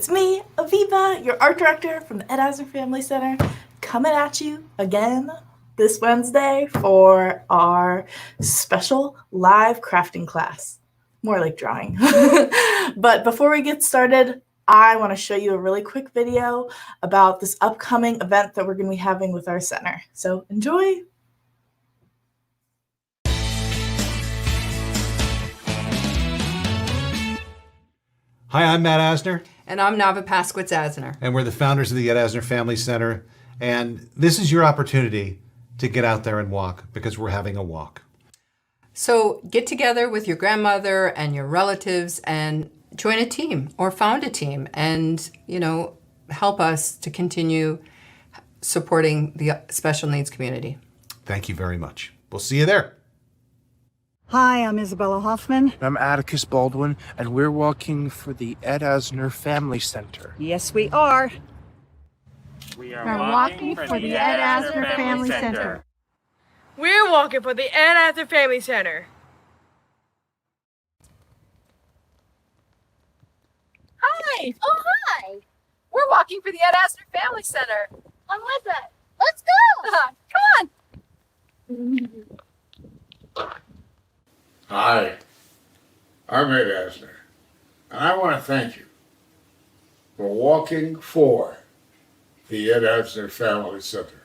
It's me, Avivah, your art director from the Ed Asner Family Center, coming at you again this Wednesday for our special live crafting class. More like drawing. But before we get started, I want to show you a really quick video about this upcoming event that we're going to be having with our center. So enjoy. Hi, I'm Matt Asner. And I'm Nava Paskowitz Asner. And we're the founders of the Ed Asner Family Center. And this is your opportunity to get out there and walk because we're having a walk. So get together with your grandmother and your relatives and join a team or found a team and, help us to continue supporting the special needs community. Thank you very much. We'll see you there. Hi, I'm Isabella Hoffman. I'm Atticus Baldwin, and we're walking for the Ed Asner Family Center. Yes, we are. We are walking for the Ed Asner Family Center. We're walking for the Ed Asner Family Center. Hi! Oh, hi! We're walking for the Ed Asner Family Center. I'm with it. Let's go! Come on! Hi, I'm Ed Asner, and I want to thank you for walking for the Ed Asner Family Center.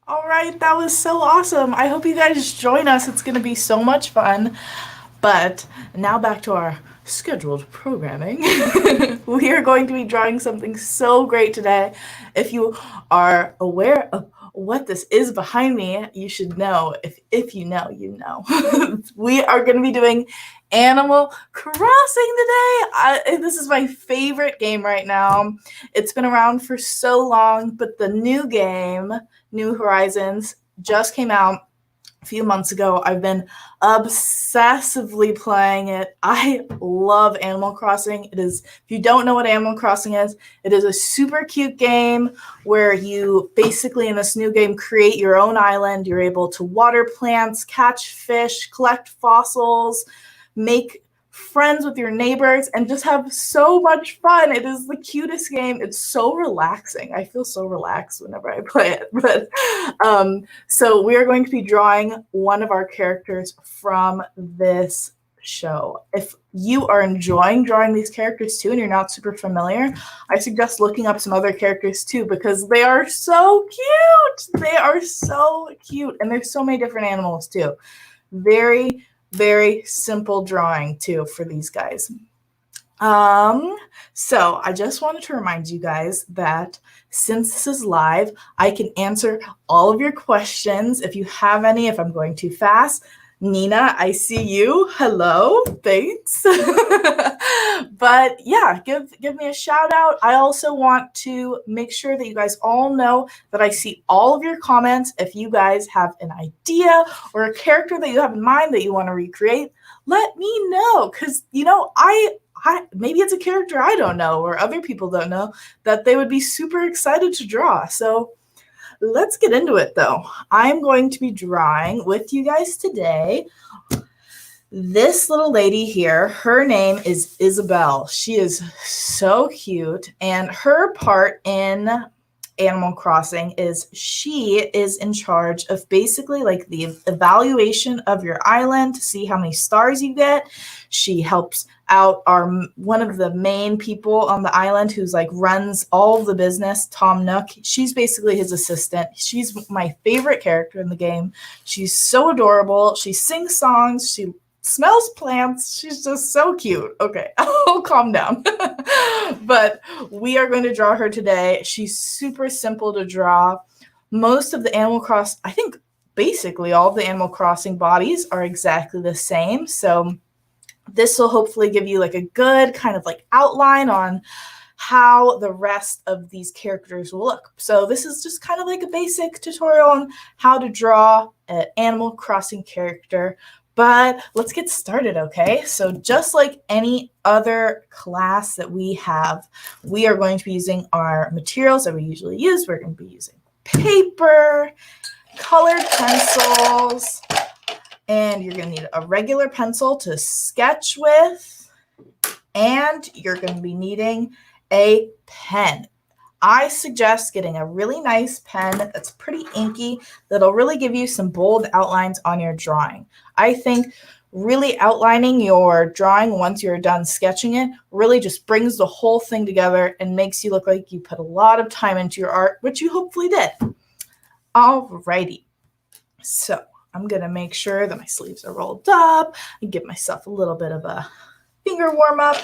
All right, that was so awesome. I hope you guys join us. It's going to be so much fun. But now back to our scheduled programming. We are going to be drawing something so great today. If you are aware of what this is behind me, you should know. If you know, you know. We are going to be doing Animal Crossing today. This is my favorite game right now. It's been around for so long, but the new game, New Horizons, just came out a few months ago. I've been obsessively playing it. I love Animal Crossing. If you don't know what Animal Crossing is, it is a super cute game where you basically in this new game create your own island. You're able to water plants, catch fish, collect fossils, make friends with your neighbors, and just have so much fun. It is the cutest game. It's so relaxing. I feel so relaxed whenever I play it. But so we are going to be drawing one of our characters from this show. If you are enjoying drawing these characters too and you're not super familiar, I suggest looking up some other characters too because they are so cute. They are so cute. And there's so many different animals too. Very simple drawing too for these guys. So I just wanted to remind you guys that since this is live, I can answer all of your questions if you have any, if I'm going too fast. Nina, I see you. Hello. Thanks. But yeah, give me a shout out. I also want to make sure that you guys all know that I see all of your comments. If you guys have an idea or a character that you have in mind that you want to recreate, let me know. Because, I maybe it's a character I don't know or other people don't know that they would be super excited to draw. So let's get into it though. I'm going to be drawing with you guys today this little lady here. Her name is Isabel. She is so cute. And her part in Animal Crossing is she is in charge of basically like the evaluation of your island to see how many stars you get. She helps out one of the main people on the island who's like runs all the business, Tom Nook. She's basically his assistant. She's my favorite character in the game. She's so adorable. She sings songs. She smells plants. She's just so cute. Okay, I'll calm down. But we are going to draw her today. She's super simple to draw. Most of the I think basically all of the Animal Crossing bodies are exactly the same. So this will hopefully give you like a good kind of like outline on how the rest of these characters will look. So this is just kind of like a basic tutorial on how to draw an Animal Crossing character. But let's get started, okay? So just like any other class that we have, we are going to be using our materials that we usually use. We're going to be using paper colored pencils, and you're going to need a regular pencil to sketch with, and you're going to be needing a pen. I suggest getting a really nice pen that's pretty inky, that'll really give you some bold outlines on your drawing. I think really outlining your drawing once you're done sketching it really just brings the whole thing together and makes you look like you put a lot of time into your art, which you hopefully did. Alrighty, so I'm gonna make sure that my sleeves are rolled up and give myself a little bit of a finger warm up,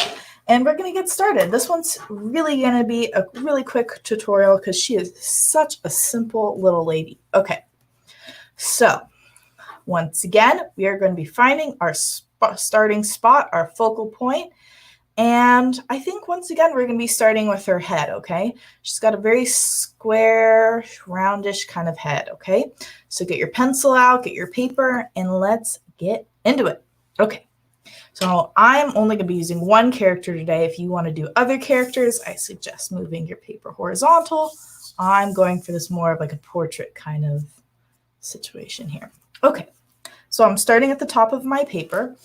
and we're gonna get started. This one's really gonna be a really quick tutorial because she is such a simple little lady. Okay, so once again, we are going to be finding our starting spot, our focal point. And I think once again, we're going to be starting with her head, okay? She's got a very square, roundish kind of head, okay? So get your pencil out, get your paper, and let's get into it. Okay, so I'm only going to be using one character today. If you want to do other characters, I suggest moving your paper horizontal. I'm going for this more of like a portrait kind of situation here. Okay, so I'm starting at the top of my paper,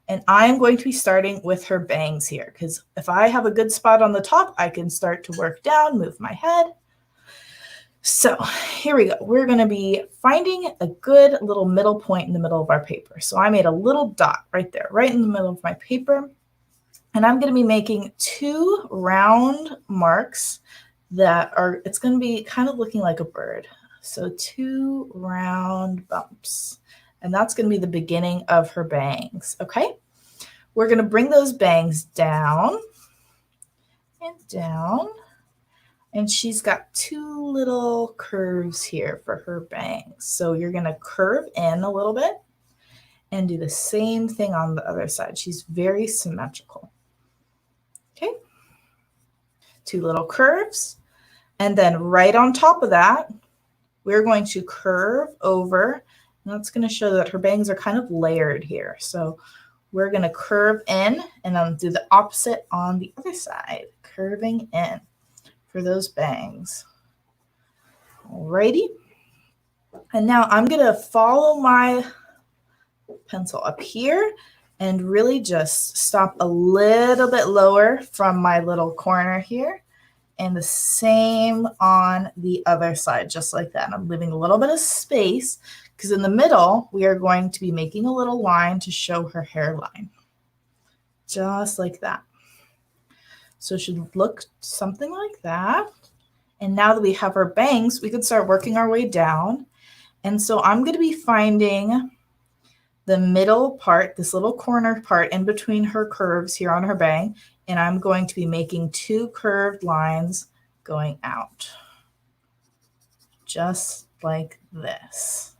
and I'm going to be starting with her bangs here, because if I have a good spot on the top, I can start to work down, move my head. So here we go. We're going to be finding a good little middle point in the middle of our paper. So I made a little dot right there, right in the middle of my paper. And I'm going to be making 2 round marks that are, it's going to be kind of looking like a bird. So 2 round bumps. And that's going to be the beginning of her bangs, okay? We're going to bring those bangs down and down. And she's got 2 little curves here for her bangs. So you're going to curve in a little bit and do the same thing on the other side. She's very symmetrical. Okay? 2 little curves. And then right on top of that, we're going to curve over. And that's going to show that her bangs are kind of layered here. So we're going to curve in and then do the opposite on the other side, curving in for those bangs. Alrighty. And now I'm going to follow my pencil up here and really just stop a little bit lower from my little corner here. And the same on the other side, just like that. And I'm leaving a little bit of space because in the middle, we are going to be making a little line to show her hairline. Just like that. So it should look something like that. And now that we have our bangs, we can start working our way down. And so I'm going to be finding the middle part, this little corner part in between her curves here on her bang. And I'm going to be making 2 curved lines going out. Just like this.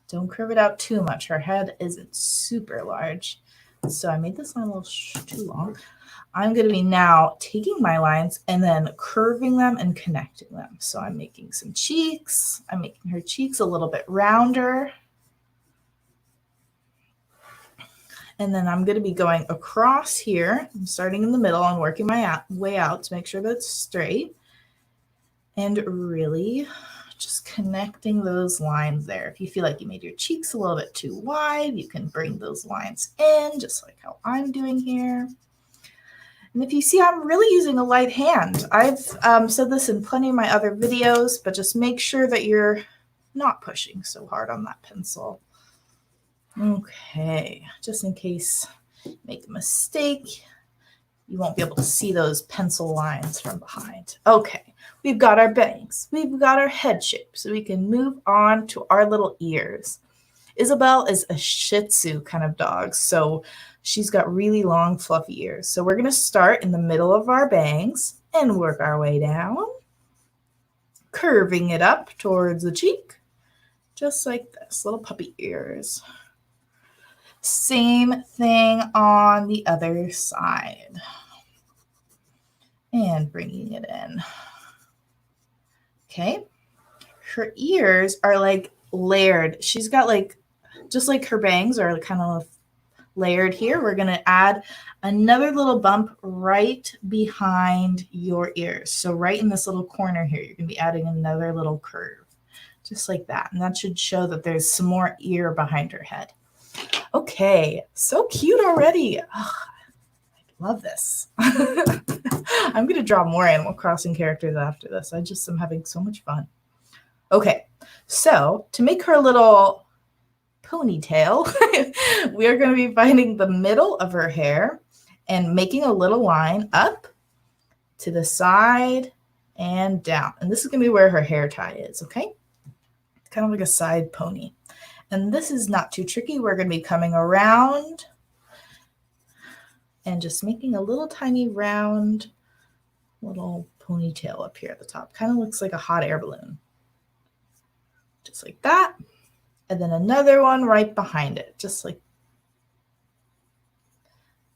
Don't curve it out too much. Her head isn't super large. So I made this line a little too long. I'm going to be now taking my lines and then curving them and connecting them. So I'm making some cheeks. I'm making her cheeks a little bit rounder. And then I'm going to be going across here. I'm starting in the middle and working my way out to make sure that's straight. And really just connecting those lines there. If you feel like you made your cheeks a little bit too wide, you can bring those lines in, just like how I'm doing here. And if you see, I'm really using a light hand. I've said this in plenty of my other videos, but just make sure that you're not pushing so hard on that pencil. Okay, just in case you make a mistake, you won't be able to see those pencil lines from behind. Okay, we've got our bangs, we've got our head shape, so we can move on to our little ears. Isabel is a Shih Tzu kind of dog, so she's got really long, fluffy ears. So we're going to start in the middle of our bangs and work our way down, curving it up towards the cheek, just like this, little puppy ears. Same thing on the other side. And bringing it in. Okay. Her ears are like layered. She's got like, just like her bangs are kind of layered here. We're going to add another little bump right behind your ears. So right in this little corner here, you're going to be adding another little curve. just like that. And that should show that there's some more ear behind her head. Okay, so cute already. Oh, I love this. I'm going to draw more Animal Crossing characters after this. I just am having so much fun. Okay, so to make her little ponytail, we are going to be finding the middle of her hair and making a little line up to the side and down. And this is going to be where her hair tie is, okay? Kind of like a side pony. And this is not too tricky. We're going to be coming around and just making a little tiny round little ponytail up here at the top. Kind of looks like a hot air balloon. Just like that. And then another one right behind it. Just like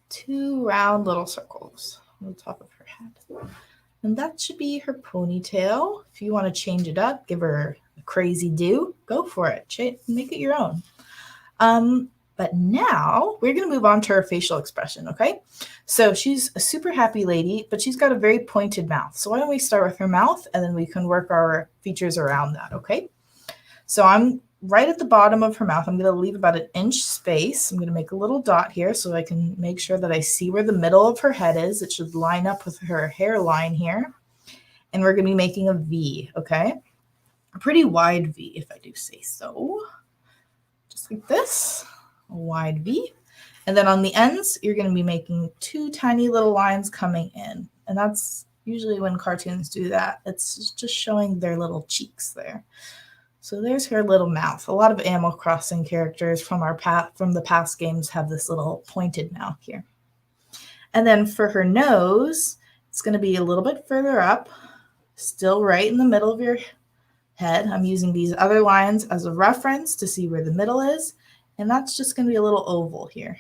2 round little circles on the top of her head. And that should be her ponytail. If you want to change it up, give her a crazy do, go for it. Make it your own. But now we're going to move on to her facial expression, okay? So she's a super happy lady, but she's got a very pointed mouth. So why don't we start with her mouth, and then we can work our features around that, okay? So I'm right at the bottom of her mouth. I'm going to leave about an inch space. I'm going to make a little dot here so I can make sure that I see where the middle of her head is. It should line up with her hairline here. And we're going to be making a V, okay? A pretty wide V, if I do say so. Just like this, a wide V. And then on the ends, you're going to be making 2 tiny little lines coming in. And that's usually when cartoons do that. It's just showing their little cheeks there. So there's her little mouth. A lot of Animal Crossing characters from the past games have this little pointed mouth here. And then for her nose, it's going to be a little bit further up, still right in the middle of your head. I'm using these other lines as a reference to see where the middle is. And that's just going to be a little oval here.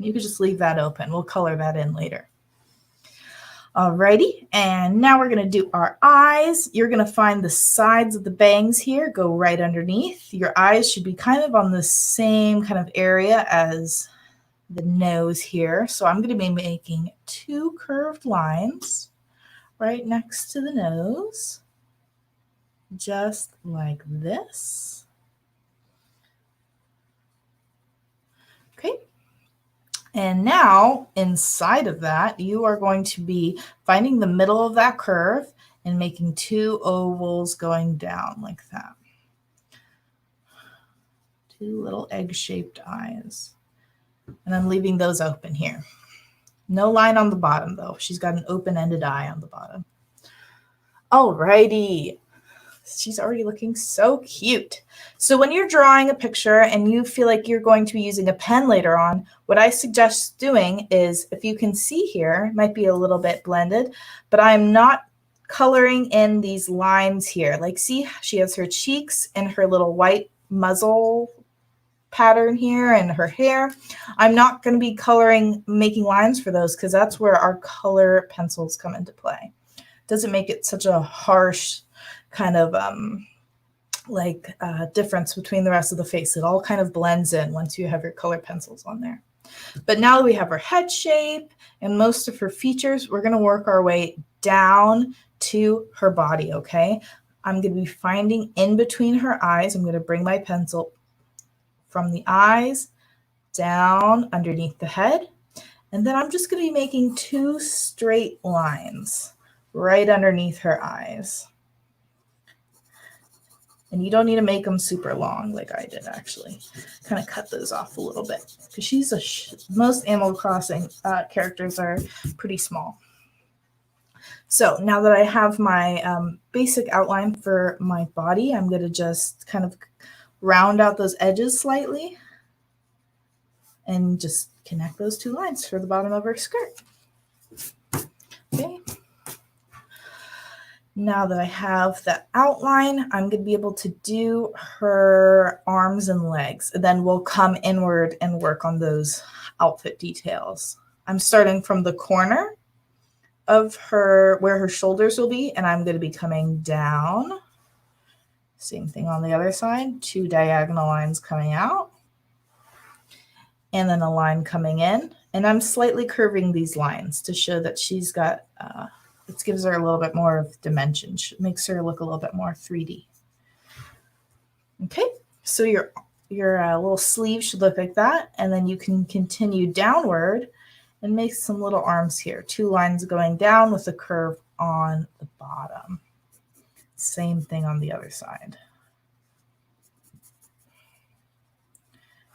You could just leave that open. We'll color that in later. Alrighty, and now we're going to do our eyes. You're going to find the sides of the bangs here, go right underneath. Your eyes should be kind of on the same kind of area as the nose here. So I'm going to be making 2 curved lines right next to the nose, just like this. Okay. And now inside of that, you are going to be finding the middle of that curve and making 2 ovals going down like that. 2 little egg-shaped eyes. And I'm leaving those open here. No line on the bottom though. She's got an open-ended eye on the bottom. Alrighty. She's already looking so cute. So when you're drawing a picture and you feel like you're going to be using a pen later on, what I suggest doing is, if you can see here, it might be a little bit blended, but I'm not coloring in these lines here. Like, see, she has her cheeks and her little white muzzle pattern here and her hair. I'm not going to be making lines for those because that's where our color pencils come into play. Doesn't make it such a harsh kind of difference between the rest of the face. It all kind of blends in once you have your color pencils on there. But now that we have her head shape and most of her features, we're going to work our way down to her body, okay? I'm going to be finding in between her eyes. I'm going to bring my pencil from the eyes down underneath the head. And then I'm just going to be making 2 straight lines right underneath her eyes. And you don't need to make them super long like I did, actually. Kind of cut those off a little bit because most Animal Crossing characters are pretty small. So now that I have my basic outline for my body, I'm going to just kind of round out those edges slightly and just connect those 2 lines for the bottom of her skirt. Okay. Now that I have the outline, I'm going to be able to do her arms and legs. And then we'll come inward and work on those outfit details. I'm starting from the corner of her, where her shoulders will be, and I'm going to be coming down. Same thing on the other side, 2 diagonal lines coming out. And then a line coming in. And I'm slightly curving these lines to show that she's got... it gives her a little bit more of dimension. Makes her look a little bit more 3D. Okay, so your little sleeve should look like that, and then you can continue downward and make some little arms here. 2 lines going down with a curve on the bottom. Same thing on the other side.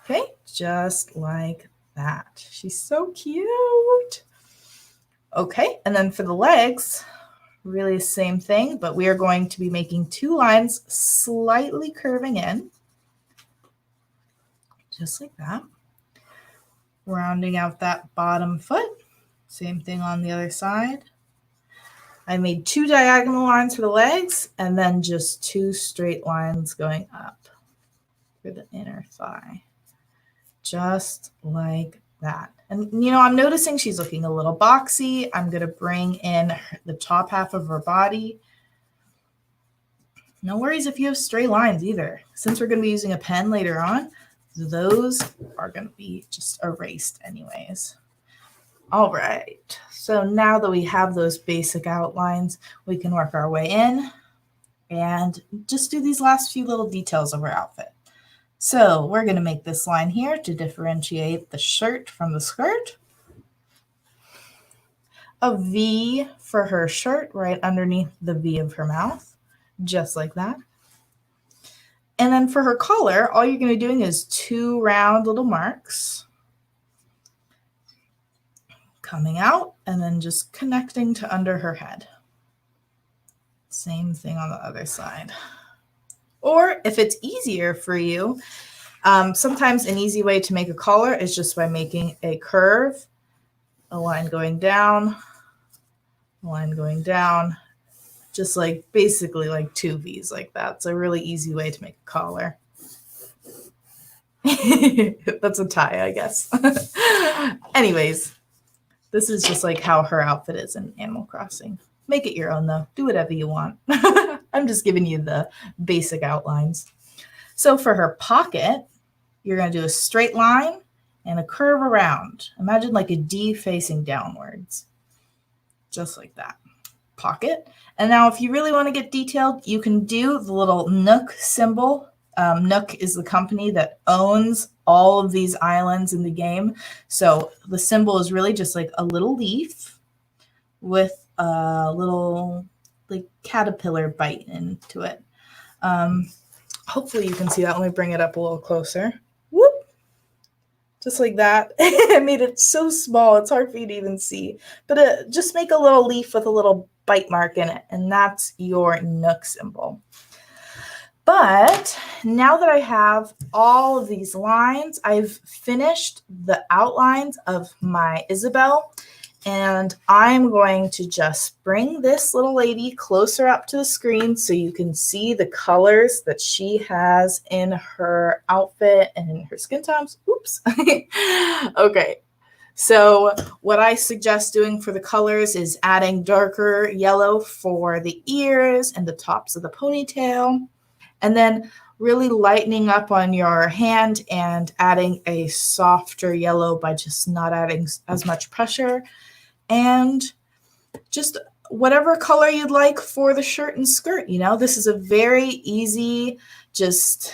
Okay, just like that. She's so cute. Okay, and then for the legs, really the same thing, but we are going to be making 2 lines slightly curving in, just like that. Rounding out that bottom foot. Same thing on the other side. I made 2 diagonal lines for the legs and then just 2 straight lines going up for the inner thigh. Just like that. And, you know, I'm noticing she's looking a little boxy. I'm going to bring in the top half of her body. No worries if you have straight lines either. Since we're going to be using a pen later on, those are going to be just erased anyways. All right. So now that we have those basic outlines, we can work our way in and just do these last few little details of our outfit. So we're going to make this line here to differentiate the shirt from the skirt. A V for her shirt right underneath the V of her mouth, just like that. And then for her collar, all you're going to be doing is 2 round little marks coming out and then just connecting to under her head. Same thing on the other side. Or if it's easier for you, sometimes an easy way to make a collar is just by making a curve, a line going down, a line going down, just like basically like 2 V's like that. It's a really easy way to make a collar. That's a tie, I guess. Anyways, this is just like how her outfit is in Animal Crossing. Make it your own though. Do whatever you want. I'm just giving you the basic outlines. So for her pocket, you're going to do a straight line and a curve around. Imagine like a D facing downwards. Just like that. Pocket. And now if you really want to get detailed, you can do the little Nook symbol. Nook is the company that owns all of these islands in the game. So the symbol is really just like a little leaf with a little like caterpillar bite into it. Hopefully you can see that. Let me bring it up a little closer. Whoop. Just like that. I made it so small, it's hard for you to even see. But just make a little leaf with a little bite mark in it, and that's your Nook symbol. But now that I have all of these lines, I've finished the outlines of my Isabel, and I'm going to just bring this little lady closer up to the screen so you can see the colors that she has in her outfit and in her skin tones. Oops. Okay. So what I suggest doing for the colors is adding darker yellow for the ears and the tops of the ponytail, and then really lightening up on your hand and adding a softer yellow by just not adding as much pressure, and just whatever color you'd like for the shirt and skirt. You know, this is a very easy just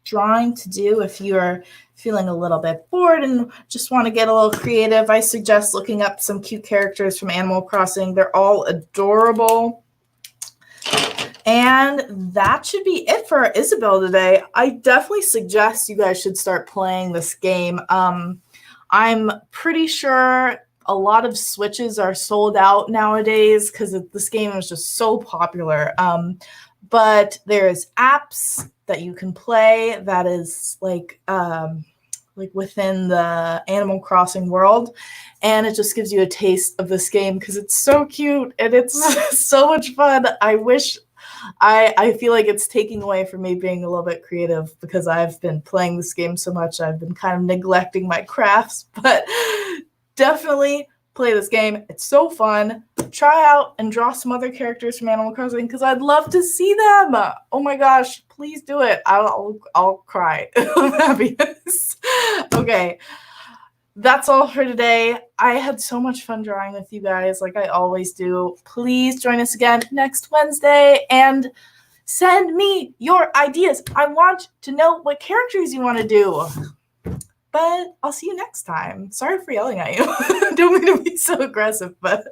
drawing to do if you're feeling a little bit bored and just want to get a little creative. I suggest looking up some cute characters from Animal Crossing. They're all adorable. And that should be it for Isabel today. I definitely suggest you guys should start playing this game. I'm pretty sure a lot of Switches are sold out nowadays because this game is just so popular. But there's apps that you can play that is like within the Animal Crossing world, and it just gives you a taste of this game because it's so cute and it's so much fun. I feel like it's taking away from me being a little bit creative because I've been playing this game so much. I've been kind of neglecting my crafts, but definitely play this game. It's so fun. Try out and draw some other characters from Animal Crossing because I'd love to see them. Oh my gosh, please do it. I'll cry of happiness. Okay, that's all for today. I had so much fun drawing with you guys like I always do. Please join us again next Wednesday, and Send me your ideas. I want to know what characters you want to do. But I'll see you next time. Sorry for yelling at you. Don't mean to be so aggressive, but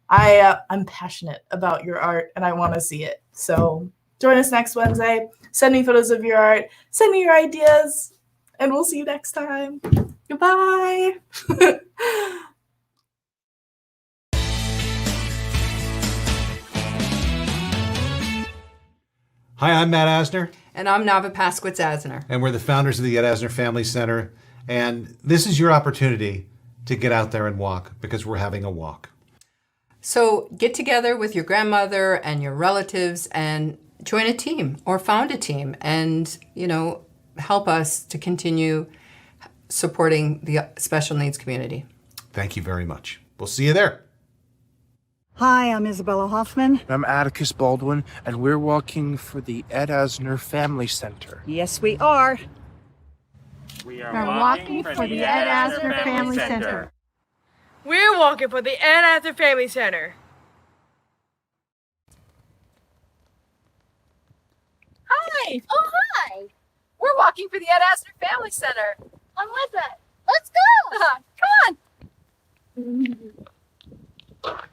I'm passionate about your art and I want to see it. So join us next Wednesday. Send me photos of your art. Send me your ideas. And we'll see you next time. Goodbye. Hi, I'm Matt Asner, And I'm Nava Pasquitz Asner. and we're the founders of the Ed Asner Family Center. And this is your opportunity to get out there and walk because we're having a walk. So get together with your grandmother and your relatives and join a team or found a team and, help us to continue supporting the special needs community. Thank you very much. We'll see you there. Hi, I'm Isabella Hoffman. I'm Atticus Baldwin, and we're walking for the Ed Asner Family Center. Yes, we are. We We're walking for the Ed Asner Family Center. We're walking for the Ed Asner Family Center. Hi. Oh, hi. We're walking for the Ed Asner Family Center. I'm with it. Let's go. Come on.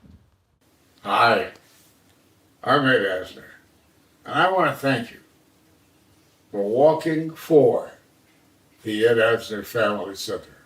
Hi, I'm Ed Asner, and I want to thank you for walking for the Ed Asner Family Center.